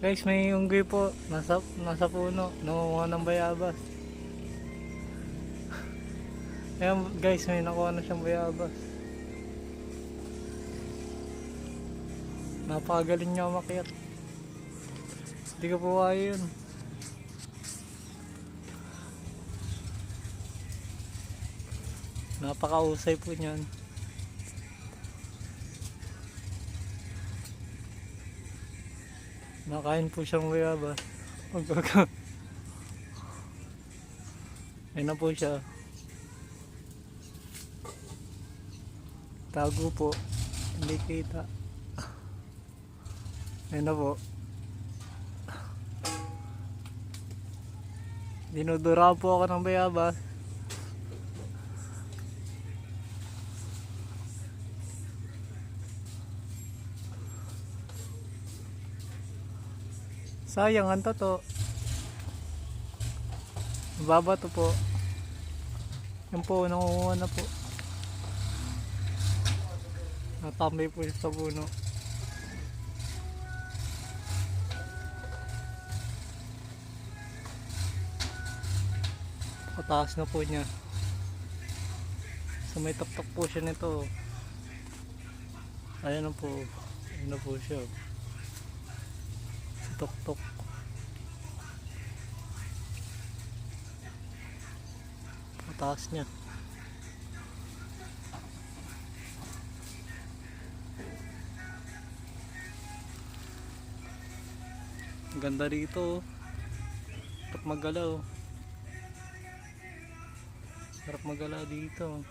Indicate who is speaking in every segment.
Speaker 1: Guys, may unggoy po. Nasa puno. Nangunguha ng bayabas. Ayan guys, may nakuha na siyang bayabas. Napakagaling niya umakyat. Hindi ko po kaya yun. Napakausay po niyan. Nakain po siyang bayabas. Ayun na po siya. Tago po. Hindi kita. Ayun na po. Dinudura po ako ng bayabas. Sayang ang tato. Mababa to po. Yan po, nangunguha na po. Natambay po siya sa puno. Pataas na po niya. So may taktak po siya nito. Ayan na po. Ayan na po siya. Tok-tok. Pataas niya. Ganda rito. Sarap magalaw. Sarap magalaw dito.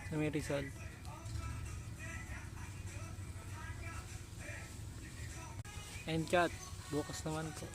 Speaker 1: Sa may Rizal. And cat. Bukas naman po.